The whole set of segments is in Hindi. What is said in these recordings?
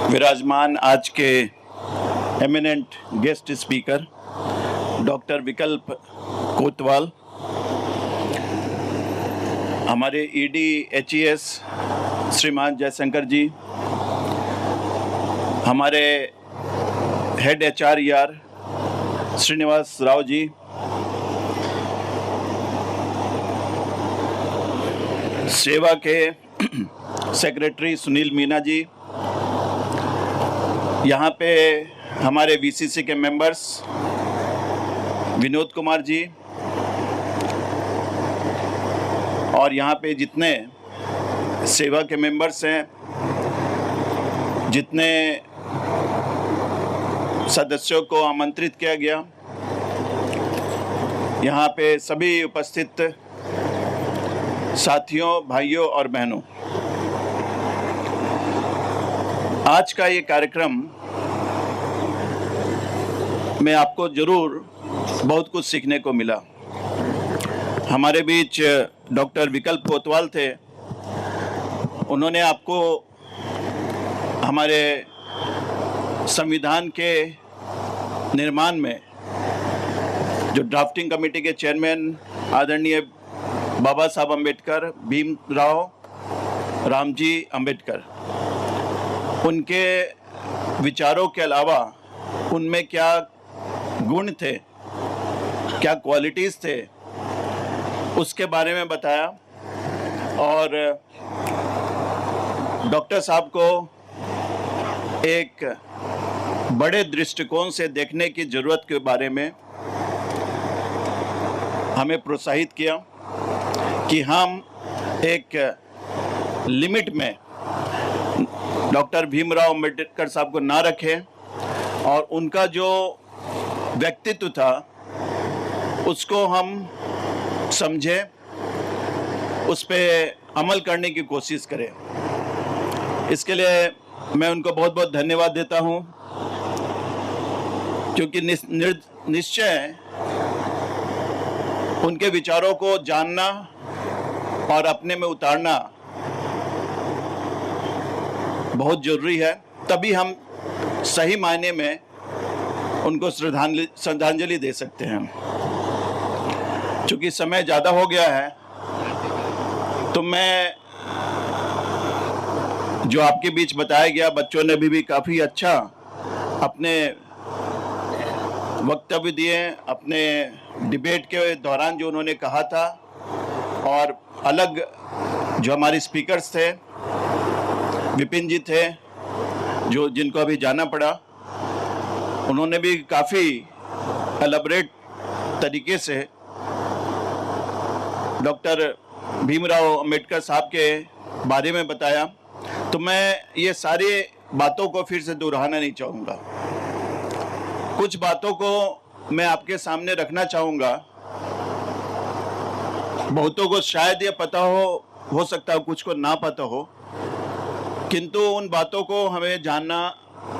विराजमान आज के एमिनेंट गेस्ट स्पीकर डॉक्टर विकल्प कोतवाल, हमारे ईडी एचईएस श्रीमान जयशंकर जी, हमारे हेड एचआरईआर श्रीनिवास राव जी, सेवा के सेक्रेटरी सुनील मीना जी, यहाँ पे हमारे वीसीसी के मेंबर्स विनोद कुमार जी, और यहाँ पे जितने सेवा के मेंबर्स हैं, जितने सदस्यों को आमंत्रित किया गया, यहाँ पे सभी उपस्थित साथियों, भाइयों और बहनों, आज का ये कार्यक्रम में आपको जरूर बहुत कुछ सीखने को मिला। हमारे बीच डॉक्टर विकल्प कोतवाल थे। उन्होंने आपको हमारे संविधान के निर्माण में जो ड्राफ्टिंग कमेटी के चेयरमैन आदरणीय बाबा साहब अम्बेडकर, भीमराव रामजी अम्बेडकर, उनके विचारों के अलावा उनमें क्या गुण थे, क्या क्वालिटीज़ थे, उसके बारे में बताया। और डॉक्टर साहब को एक बड़े दृष्टिकोण से देखने की ज़रूरत के बारे में हमें प्रोत्साहित किया कि हम एक लिमिट में डॉक्टर भीमराव अम्बेडकर साहब को ना रखें और उनका जो व्यक्तित्व था उसको हम समझें, उस पर अमल करने की कोशिश करें। इसके लिए मैं उनको बहुत बहुत धन्यवाद देता हूं, क्योंकि निश्चय उनके विचारों को जानना और अपने में उतारना बहुत ज़रूरी है। तभी हम सही मायने में उनको श्रद्धांजलि दे सकते हैं। चूँकि समय ज़्यादा हो गया है, तो मैं जो आपके बीच बताया गया, बच्चों ने भी काफ़ी अच्छा अपने वक्तव्य दिए, अपने डिबेट के दौरान जो उन्होंने कहा था, और अलग जो हमारे स्पीकर्स थे, विपिन जी थे, जिनको अभी जाना पड़ा, उन्होंने भी काफ़ी एलैबोरेट तरीके से डॉक्टर भीमराव अम्बेडकर साहब के बारे में बताया। तो मैं ये सारी बातों को फिर से दोहराना नहीं चाहूँगा। कुछ बातों को मैं आपके सामने रखना चाहूँगा। बहुतों को शायद ये पता हो सकता है, कुछ को ना पता हो, किंतु उन बातों को हमें जानना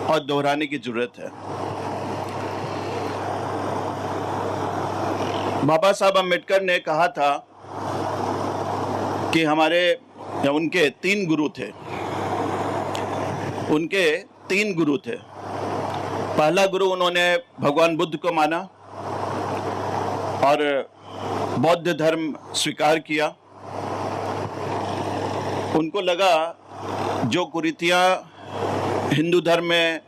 और दोहराने की जरूरत है। बाबा साहब अम्बेडकर ने कहा था कि उनके तीन गुरु थे। पहला गुरु उन्होंने भगवान बुद्ध को माना और बौद्ध धर्म स्वीकार किया। उनको लगा जो कुरीतियाँ हिंदू धर्म में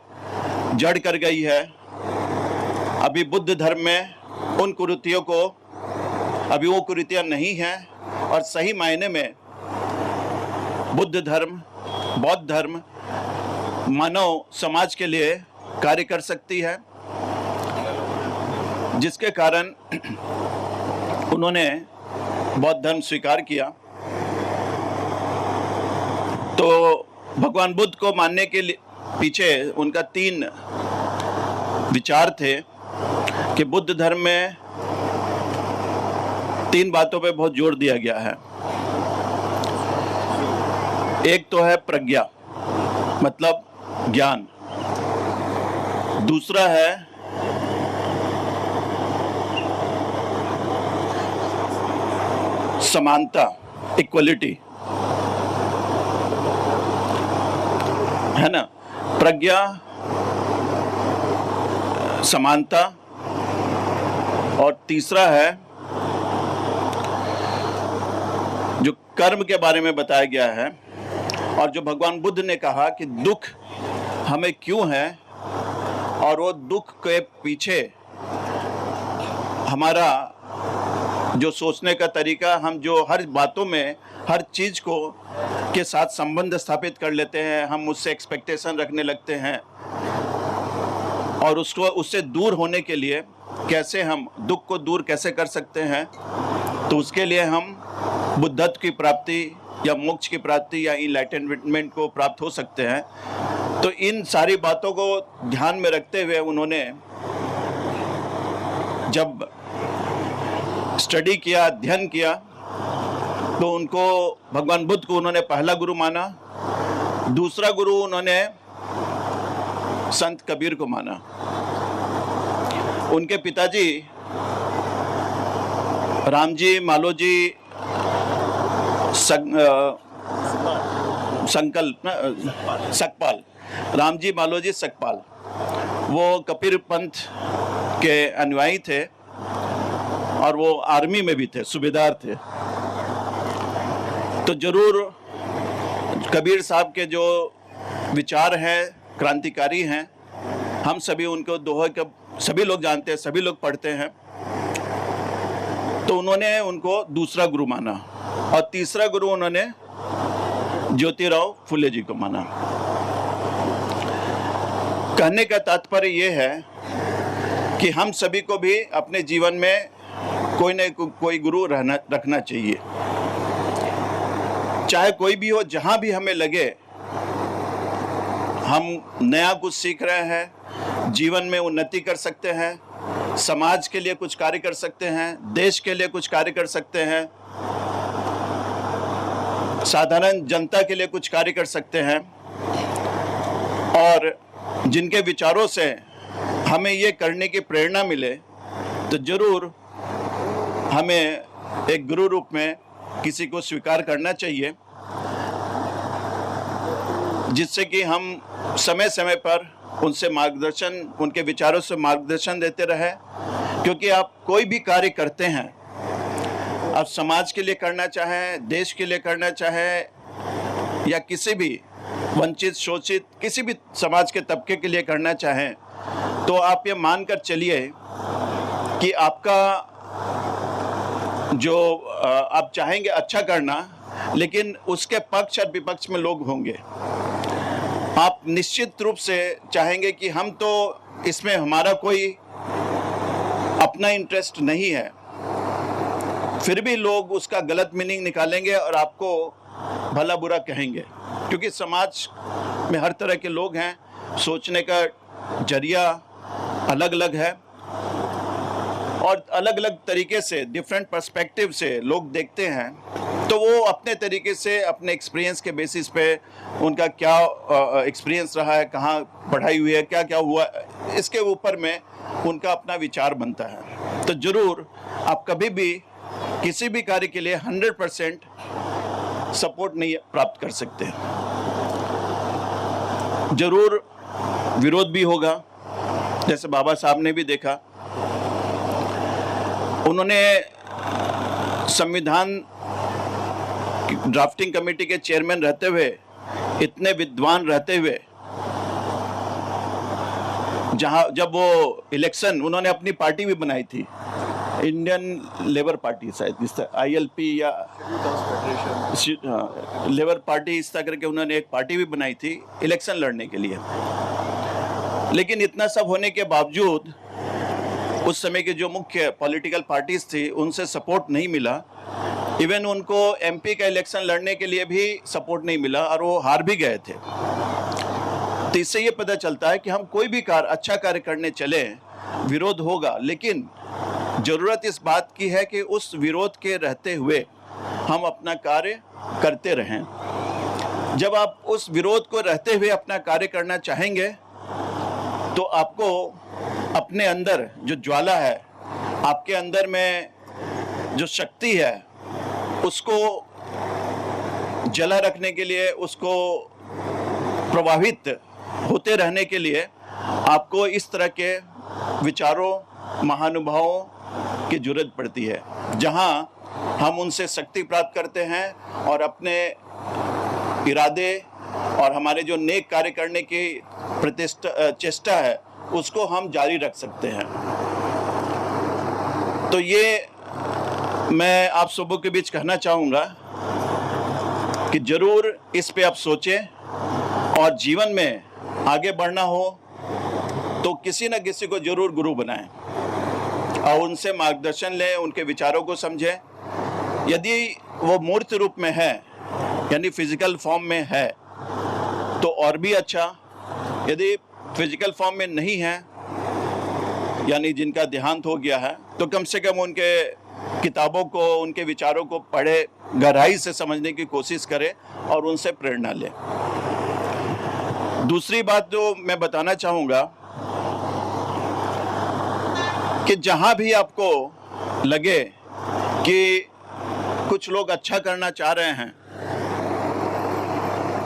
जड़ कर गई है, अभी बुद्ध धर्म में उन कुरीतियों को अभी वो कुरीतियाँ नहीं हैं, और सही मायने में बुद्ध धर्म, बौद्ध धर्म मानव समाज के लिए कार्य कर सकती है, जिसके कारण उन्होंने बौद्ध धर्म स्वीकार किया। तो भगवान बुद्ध को मानने के पीछे उनका 3 विचार थे कि बुद्ध धर्म में 3 बातों पे बहुत जोर दिया गया है। एक तो है प्रज्ञा, मतलब ज्ञान। दूसरा है समानता, इक्वलिटी, है ना। प्रज्ञा, समानता, और तीसरा है जो कर्म के बारे में बताया गया है, और जो भगवान बुद्ध ने कहा कि दुख हमें क्यों है, और वो दुख के पीछे हमारा जो सोचने का तरीका, हम जो हर बातों में हर चीज़ को के साथ संबंध स्थापित कर लेते हैं, हम उससे एक्सपेक्टेशन रखने लगते हैं, और उसको उससे दूर होने के लिए कैसे हम दुख को दूर कैसे कर सकते हैं, तो उसके लिए हम बुद्धत्व की प्राप्ति या मोक्ष की प्राप्ति या इनलाइटनमेंट को प्राप्त हो सकते हैं। तो इन सारी बातों को ध्यान में रखते हुए उन्होंने जब स्टडी किया, अध्ययन किया, तो उनको भगवान बुद्ध को उन्होंने पहला गुरु माना। दूसरा गुरु उन्होंने संत कबीर को माना। उनके पिताजी रामजी मालोजी सकपाल, रामजी मालोजी सकपाल, वो कबीर पंथ के अनुयायी थे और वो आर्मी में भी थे, सूबेदार थे। तो जरूर कबीर साहब के जो विचार हैं क्रांतिकारी हैं, हम सभी उनको दोहे का सभी लोग जानते हैं, सभी लोग पढ़ते हैं। तो उन्होंने उनको दूसरा गुरु माना, और तीसरा गुरु उन्होंने ज्योतिराव फुले जी को माना। कहने का तात्पर्य ये है कि हम सभी को भी अपने जीवन में कोई न कोई गुरु रखना चाहिए, चाहे कोई भी हो, जहां भी हमें लगे हम नया कुछ सीख रहे हैं, जीवन में उन्नति कर सकते हैं, समाज के लिए कुछ कार्य कर सकते हैं, देश के लिए कुछ कार्य कर सकते हैं, साधारण जनता के लिए कुछ कार्य कर सकते हैं, और जिनके विचारों से हमें ये करने की प्रेरणा मिले, तो जरूर हमें एक गुरु रूप में किसी को स्वीकार करना चाहिए, जिससे कि हम समय समय पर उनसे मार्गदर्शन, उनके विचारों से मार्गदर्शन देते रहे। क्योंकि आप कोई भी कार्य करते हैं, आप समाज के लिए करना चाहें, देश के लिए करना चाहें, या किसी भी वंचित शोषित किसी भी समाज के तबके के लिए करना चाहें, तो आप ये मानकर चलिए कि आपका जो आप चाहेंगे अच्छा करना, लेकिन उसके पक्ष और विपक्ष में लोग होंगे। आप निश्चित रूप से चाहेंगे कि हम तो इसमें हमारा कोई अपना इंटरेस्ट नहीं है, फिर भी लोग उसका गलत मीनिंग निकालेंगे और आपको भला बुरा कहेंगे, क्योंकि समाज में हर तरह के लोग हैं, सोचने का जरिया अलग अलग है, और अलग अलग तरीके से डिफरेंट पर्सपेक्टिव से लोग देखते हैं। तो वो अपने तरीके से अपने एक्सपीरियंस के बेसिस पे उनका क्या एक्सपीरियंस रहा है, कहाँ पढ़ाई हुई है, क्या क्या हुआ, इसके ऊपर में उनका अपना विचार बनता है। तो ज़रूर आप कभी भी किसी भी कार्य के लिए 100% सपोर्ट नहीं प्राप्त कर सकते। ज़रूर विरोध भी होगा, जैसे बाबा साहब ने भी देखा। उन्होंने संविधान ड्राफ्टिंग कमेटी के चेयरमैन रहते हुए, इतने विद्वान रहते हुए, जब वो इलेक्शन, उन्होंने अपनी पार्टी भी बनाई थी, इंडियन लेबर पार्टी, शायद ILP या लेबर पार्टी, इस तरह करके उन्होंने एक पार्टी भी बनाई थी इलेक्शन लड़ने के लिए। लेकिन इतना सब होने के बावजूद उस समय के जो मुख्य पॉलिटिकल पार्टीज थी, उनसे सपोर्ट नहीं मिला। इवन उनको MP का इलेक्शन लड़ने के लिए भी सपोर्ट नहीं मिला, और वो हार भी गए थे। तो इससे ये पता चलता है कि हम कोई भी कार्य, अच्छा कार्य करने चले, विरोध होगा, लेकिन ज़रूरत इस बात की है कि उस विरोध के रहते हुए हम अपना कार्य करते रहें। जब आप उस विरोध को रहते हुए अपना कार्य करना चाहेंगे, तो आपको अपने अंदर जो ज्वाला है, आपके अंदर में जो शक्ति है, उसको जला रखने के लिए, उसको प्रभावित होते रहने के लिए आपको इस तरह के विचारों, महानुभावों की जरूरत पड़ती है, जहां हम उनसे शक्ति प्राप्त करते हैं और अपने इरादे और हमारे जो नेक कार्य करने की चेष्टा है उसको हम जारी रख सकते हैं। तो ये मैं आप सबों के बीच कहना चाहूँगा कि जरूर इस पे आप सोचें, और जीवन में आगे बढ़ना हो तो किसी न किसी को जरूर गुरु बनाएं और उनसे मार्गदर्शन लें, उनके विचारों को समझें। यदि वो मूर्त रूप में है, यानी फिजिकल फॉर्म में है, तो और भी अच्छा। यदि फिजिकल फॉर्म में नहीं है, यानी जिनका देहांत हो गया है, तो कम से कम उनके किताबों को, उनके विचारों को पढ़े, गहराई से समझने की कोशिश करें और उनसे प्रेरणा लें। दूसरी बात जो मैं बताना चाहूँगा कि जहाँ भी आपको लगे कि कुछ लोग अच्छा करना चाह रहे हैं,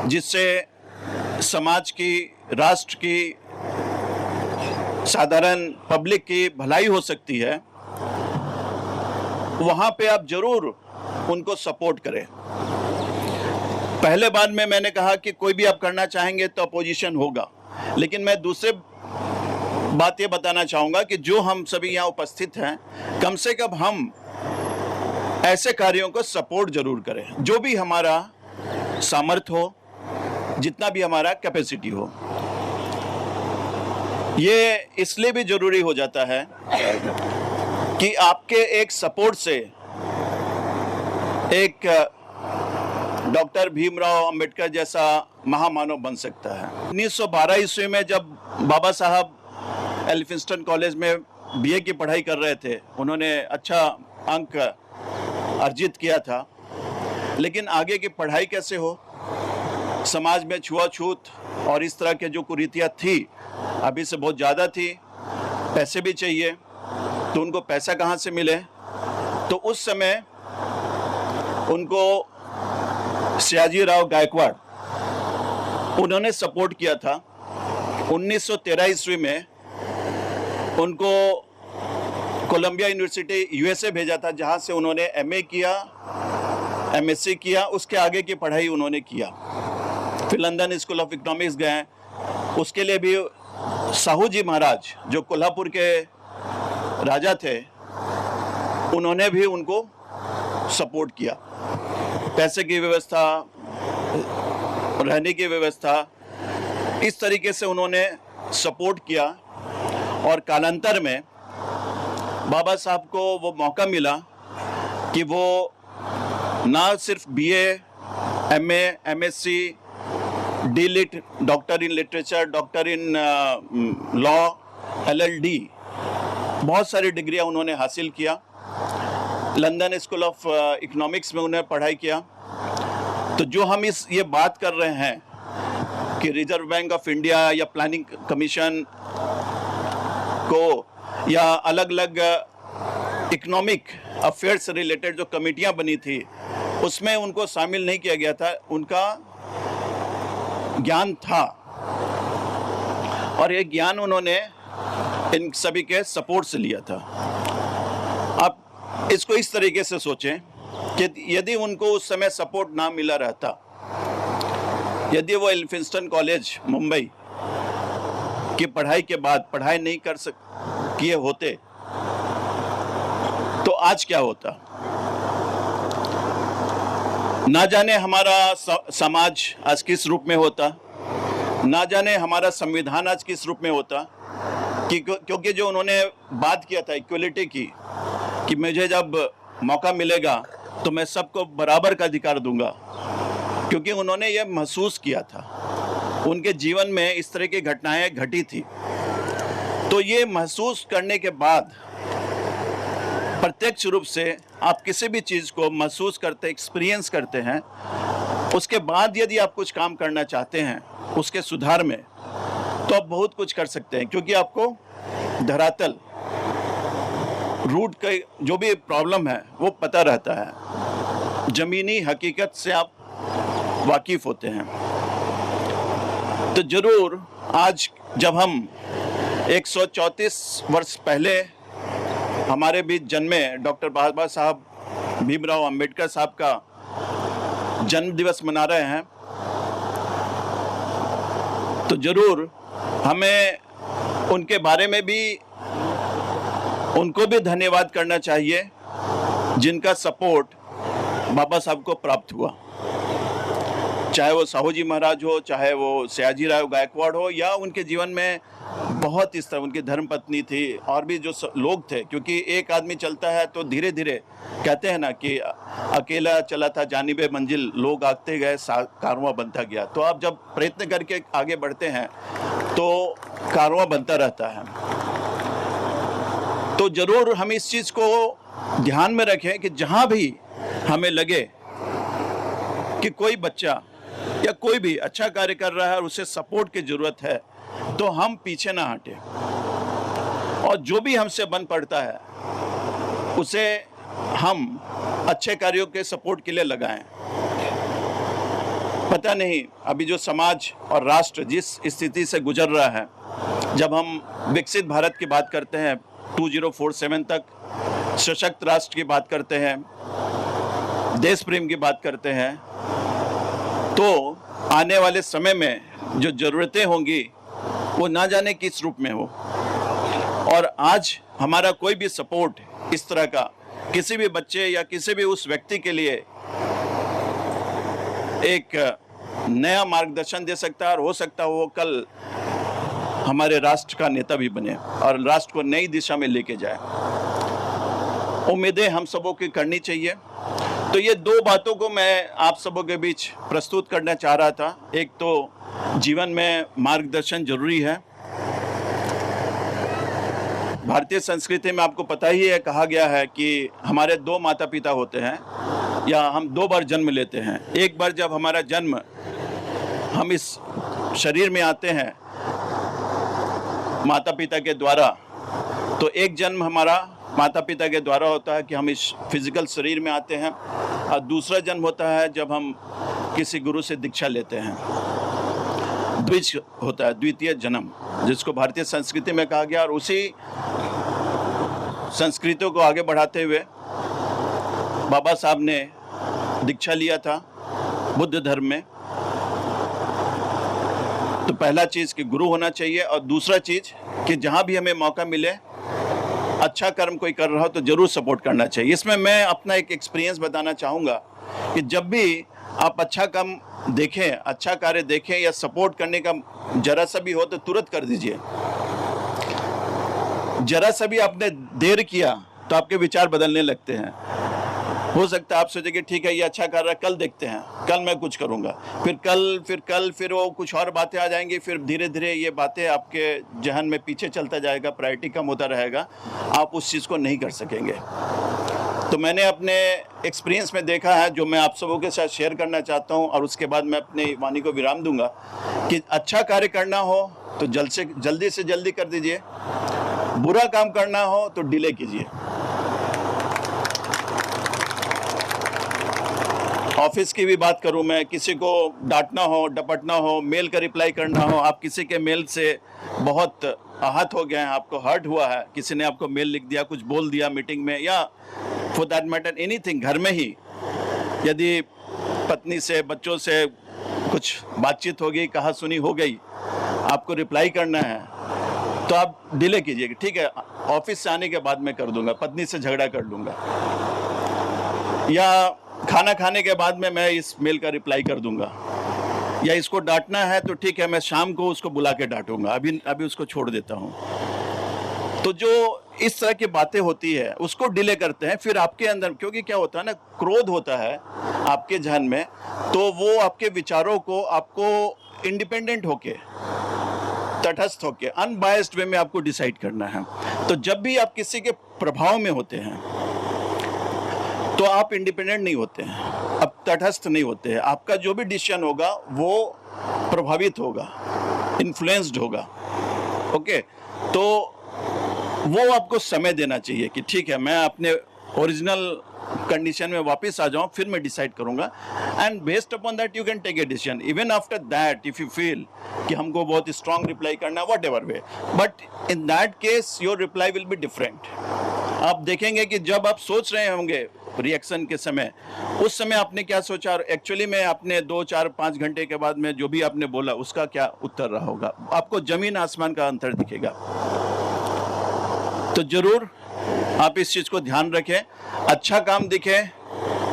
जिससे समाज की, राष्ट्र की, साधारण पब्लिक की भलाई हो सकती है, वहाँ पे आप जरूर उनको सपोर्ट करें। पहले बार में मैंने कहा कि कोई भी आप करना चाहेंगे तो अपोजिशन होगा, लेकिन मैं दूसरे बात ये बताना चाहूँगा कि जो हम सभी यहाँ उपस्थित हैं, कम से कम हम ऐसे कार्यों को सपोर्ट जरूर करें, जो भी हमारा सामर्थ्य हो, जितना भी हमारा कैपेसिटी हो। ये इसलिए भी जरूरी हो जाता है कि आपके एक सपोर्ट से एक डॉक्टर भीमराव अंबेडकर जैसा महामानव बन सकता है। 1912 ईस्वी में जब बाबा साहब एल्फिंस्टन कॉलेज में बीए की पढ़ाई कर रहे थे, उन्होंने अच्छा अंक अर्जित किया था, लेकिन आगे की पढ़ाई कैसे हो, समाज में छुआछूत और इस तरह के जो कुरीतियाँ थी, अभी से बहुत ज़्यादा थी, पैसे भी चाहिए, तो उनको पैसा कहाँ से मिले। तो उस समय उनको सयाजीराव गायकवाड़, उन्होंने सपोर्ट किया था। 1913 ईस्वी में उनको कोलंबिया यूनिवर्सिटी यूएसए भेजा था, जहाँ से उन्होंने एमए किया, एमएससी किया, उसके आगे की पढ़ाई उन्होंने किया। फिर लंदन स्कूल ऑफ इकोनॉमिक्स गए, उसके लिए भी साहू जी महाराज जो कोल्हापुर के राजा थे, उन्होंने भी उनको सपोर्ट किया। पैसे की व्यवस्था, रहने की व्यवस्था, इस तरीके से उन्होंने सपोर्ट किया। और कालांतर में बाबा साहब को वो मौका मिला कि वो ना सिर्फ BA, MA, MSc, DLitt, doctor in literature, doctor in law, LLD, बहुत सारी डिग्रियां उन्होंने हासिल किया। लंदन स्कूल ऑफ इकोनॉमिक्स में उन्होंने पढ़ाई किया। तो जो हम ये बात कर रहे हैं कि रिजर्व बैंक ऑफ इंडिया या प्लानिंग कमीशन को या अलग अलग इकोनॉमिक अफेयर्स से रिलेटेड जो कमेटियां बनी थी, उसमें उनको शामिल नहीं किया गया था। उनका ज्ञान था और ये ज्ञान उन्होंने इन सभी के सपोर्ट से लिया था। आप इसको इस तरीके से सोचें कि यदि उनको उस समय सपोर्ट ना मिला रहता, यदि वो एल्फिंस्टन कॉलेज मुंबई की पढ़ाई के बाद पढ़ाई नहीं किए होते, तो आज क्या होता। ना जाने हमारा समाज आज किस रूप में होता, ना जाने हमारा संविधान आज किस रूप में होता, क्योंकि जो उन्होंने बात किया था इक्वलिटी की, कि मुझे जब मौका मिलेगा तो मैं सबको बराबर का अधिकार दूंगा, क्योंकि उन्होंने ये महसूस किया था, उनके जीवन में इस तरह की घटनाएं घटी थी। तो ये महसूस करने के बाद प्रत्यक्ष रूप से आप किसी भी चीज़ को महसूस करते, एक्सपीरियंस करते हैं, उसके बाद यदि आप कुछ काम करना चाहते हैं उसके सुधार में, तो आप बहुत कुछ कर सकते हैं, क्योंकि आपको धरातल, रूट का जो भी प्रॉब्लम है वो पता रहता है, ज़मीनी हकीकत से आप वाकिफ़ होते हैं। तो ज़रूर आज जब हम 134 वर्ष पहले हमारे बीच जन्मे डॉक्टर बाबा साहब भीमराव अंबेडकर साहब का जन्म दिवस मना रहे हैं, तो जरूर हमें उनके बारे में भी उनको भी धन्यवाद करना चाहिए जिनका सपोर्ट बाबा साहब को प्राप्त हुआ। चाहे वो साहू जी महाराज हो, चाहे वो सयाजी राव गायकवाड़ हो, या उनके जीवन में बहुत इस तरह उनकी धर्मपत्नी थी और भी जो लोग थे। क्योंकि एक आदमी चलता है तो धीरे धीरे कहते हैं ना कि अकेला चला था जानिबे मंजिल, लोग आते गए कारवां बनता गया। तो आप जब प्रयत्न करके आगे बढ़ते हैं तो कारवां बनता रहता है। तो जरूर हम इस चीज़ को ध्यान में रखें कि जहाँ भी हमें लगे कि कोई बच्चा या कोई भी अच्छा कार्य कर रहा है और उसे सपोर्ट की ज़रूरत है, तो हम पीछे ना हटें और जो भी हमसे बन पड़ता है उसे हम अच्छे कार्यों के सपोर्ट के लिए लगाएं। पता नहीं अभी जो समाज और राष्ट्र जिस स्थिति से गुजर रहा है, जब हम विकसित भारत की बात करते हैं 2047 तक, सशक्त राष्ट्र की बात करते हैं, देश प्रेम की बात करते हैं, तो आने वाले समय में जो ज़रूरतें होंगी वो ना जाने किस रूप में हो। और आज हमारा कोई भी सपोर्ट इस तरह का किसी भी बच्चे या किसी भी उस व्यक्ति के लिए एक नया मार्गदर्शन दे सकता है और हो सकता है वो कल हमारे राष्ट्र का नेता भी बने और राष्ट्र को नई दिशा में लेके जाए। उम्मीदें हम सबों की करनी चाहिए। तो ये दो बातों को मैं आप सबों के बीच प्रस्तुत करना चाह रहा था। एक तो जीवन में मार्गदर्शन जरूरी है। भारतीय संस्कृति में आपको पता ही है, कहा गया है कि हमारे दो माता पिता होते हैं या हम दो बार जन्म लेते हैं। एक बार जब हमारा जन्म हम इस शरीर में आते हैं माता पिता के द्वारा, तो एक जन्म हमारा माता पिता के द्वारा होता है कि हम इस फिजिकल शरीर में आते हैं, और दूसरा जन्म होता है जब हम किसी गुरु से दीक्षा लेते हैं। द्विज होता है, द्वितीय जन्म, जिसको भारतीय संस्कृति में कहा गया। और उसी संस्कृतियों को आगे बढ़ाते हुए बाबा साहब ने दीक्षा लिया था बुद्ध धर्म में। तो पहला चीज़ कि गुरु होना चाहिए, और दूसरा चीज़ कि जहाँ भी हमें मौका मिले अच्छा कर्म कोई कर रहा हो तो ज़रूर सपोर्ट करना चाहिए। इसमें मैं अपना एक एक्सपीरियंस बताना चाहूँगा कि जब भी आप अच्छा काम देखें, अच्छा कार्य देखें या सपोर्ट करने का जरा सा भी हो तो तुरंत कर दीजिए। जरा सा भी आपने देर किया तो आपके विचार बदलने लगते हैं। हो सकता है आप सोचे कि ठीक है ये अच्छा कर रहा है, कल देखते हैं, कल मैं कुछ करूंगा, फिर वो कुछ और बातें आ जाएंगी, फिर धीरे धीरे ये बातें आपके जहन में पीछे चलता जाएगा, प्रायोरिटी कम होता रहेगा, आप उस चीज़ को नहीं कर सकेंगे। तो मैंने अपने एक्सपीरियंस में देखा है, जो मैं आप सबों के साथ शेयर करना चाहता हूँ, और उसके बाद मैं अपनी वाणी को विराम दूंगा कि अच्छा कार्य करना हो तो जल्दी से जल्दी कर दीजिए, बुरा काम करना हो तो डिले कीजिए। ऑफिस की भी बात करूं मैं, किसी को डांटना हो, डपटना हो, मेल का रिप्लाई करना हो, आप किसी के मेल से बहुत आहत हो गए हैं, आपको हर्ट हुआ है, किसी ने आपको मेल लिख दिया, कुछ बोल दिया मीटिंग में, या फॉर दैट मैटर एनीथिंग, घर में ही यदि पत्नी से, बच्चों से कुछ बातचीत हो गई, कहा सुनी हो गई, आपको रिप्लाई करना है तो आप डिले कीजिए। ठीक है, ऑफिस से आने के बाद मैं कर दूंगा, पत्नी से झगड़ा कर लूँगा, या खाना खाने के बाद में मैं इस मेल का रिप्लाई कर दूंगा, या इसको डांटना है तो ठीक है मैं शाम को उसको बुला के डांटूंगा, अभी उसको छोड़ देता हूँ। तो जो इस तरह की बातें होती है उसको डिले करते हैं। फिर आपके अंदर, क्योंकि क्या होता है ना, क्रोध होता है आपके जहन में, तो वो आपके विचारों को आपको इंडिपेंडेंट होके, तटस्थ होके, अनबायस्ड वे में आपको डिसाइड करना है। तो जब भी आप किसी के प्रभाव में होते हैं तो आप इंडिपेंडेंट नहीं होते हैं, अब तटस्थ नहीं होते हैं। आपका जो भी डिसीजन होगा वो प्रभावित होगा, इन्फ्लुएंस्ड होगा। ओके, तो वो आपको समय देना चाहिए कि ठीक है मैं अपने ओरिजिनल कंडीशन में वापस आ जाऊं, फिर मैं डिसाइड करूंगा। And based upon that you can take a decision. Even after that if you feel कि हमको बहुत स्ट्रांग रिप्लाई करना है, whatever way, but in that case your reply will be different. आप देखेंगे कि जब आप सोच रहे होंगे रिएक्शन के समय, उस समय आपने क्या सोचा और एक्चुअली में आपने 2, 4, 5 घंटे के बाद में जो भी आपने बोला उसका क्या उत्तर रहा होगा, आपको जमीन आसमान का अंतर दिखेगा। तो जरूर आप इस चीज़ को ध्यान रखें। अच्छा काम दिखे,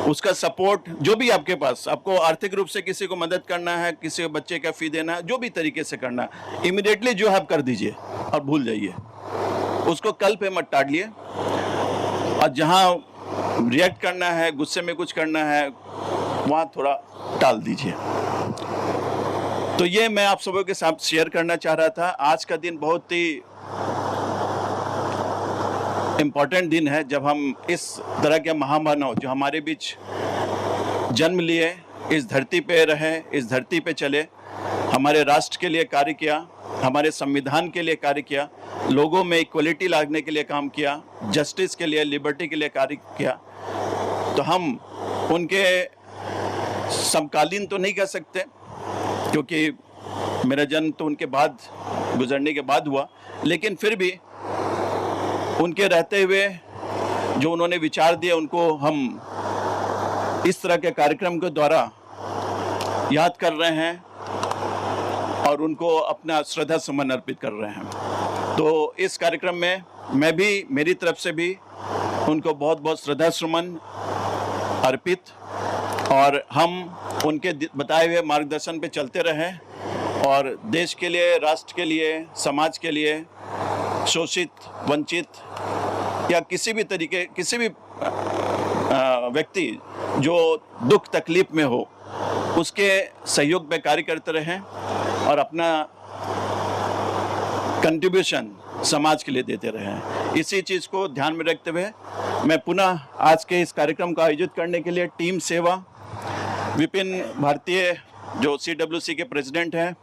उसका सपोर्ट जो भी आपके पास, आपको आर्थिक रूप से किसी को मदद करना है, किसी को बच्चे का फी देना है, जो भी तरीके से करना है, इमीडिएटली जो है आप कर दीजिए और भूल जाइए उसको, कल पे मत टालिए। और जहाँ रिएक्ट करना है, गुस्से में कुछ करना है, वहाँ थोड़ा टाल दीजिए। तो ये मैं आप सबों के साथ शेयर करना चाह रहा था। आज का दिन बहुत ही इम्पॉर्टेंट दिन है जब हम इस तरह के महामानव जो हमारे बीच जन्म लिए, इस धरती पे रहे, इस धरती पे चले, हमारे राष्ट्र के लिए कार्य किया, हमारे संविधान के लिए कार्य किया, लोगों में इक्वलिटी लाने के लिए काम किया, जस्टिस के लिए, लिबर्टी के लिए कार्य किया। तो हम उनके समकालीन तो नहीं कह सकते क्योंकि मेरा जन्म तो उनके बाद, गुजरने के बाद हुआ, लेकिन फिर भी उनके रहते हुए जो उन्होंने विचार दिए उनको हम इस तरह के कार्यक्रम के द्वारा याद कर रहे हैं और उनको अपना श्रद्धा सुमन अर्पित कर रहे हैं। तो इस कार्यक्रम में मैं भी, मेरी तरफ से भी उनको बहुत बहुत श्रद्धा सुमन अर्पित, और हम उनके बताए हुए मार्गदर्शन पे चलते रहें और देश के लिए, राष्ट्र के लिए, समाज के लिए, शोषित, वंचित या किसी भी तरीके, किसी भी व्यक्ति जो दुख तकलीफ में हो, उसके सहयोग में कार्य करते रहें और अपना कंट्रीब्यूशन समाज के लिए देते रहें। इसी चीज़ को ध्यान में रखते हुए मैं पुनः आज के इस कार्यक्रम को आयोजित करने के लिए टीम सेवा, विपिन भारतीय जो CWC के प्रेसिडेंट हैं,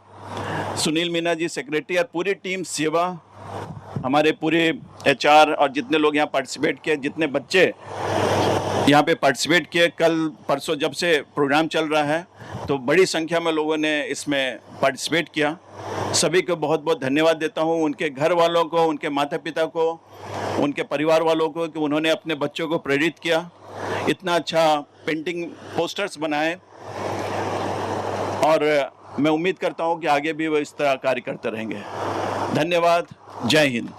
सुनील मीना जी सेक्रेटरी, और पूरी टीम सेवा, हमारे पूरे HR और जितने लोग यहाँ पार्टिसिपेट किए, जितने बच्चे यहाँ पे पार्टिसिपेट किए, कल परसों जब से प्रोग्राम चल रहा है तो बड़ी संख्या में लोगों ने इसमें पार्टिसिपेट किया। सभी को बहुत बहुत धन्यवाद देता हूँ, उनके घर वालों को, उनके माता पिता को, उनके परिवार वालों को, कि उन्होंने अपने बच्चों को प्रेरित किया, इतना अच्छा पेंटिंग पोस्टर्स बनाए, और मैं उम्मीद करता हूँ कि आगे भी वो इस तरह कार्य करते रहेंगे। धन्यवाद। जय हिंद।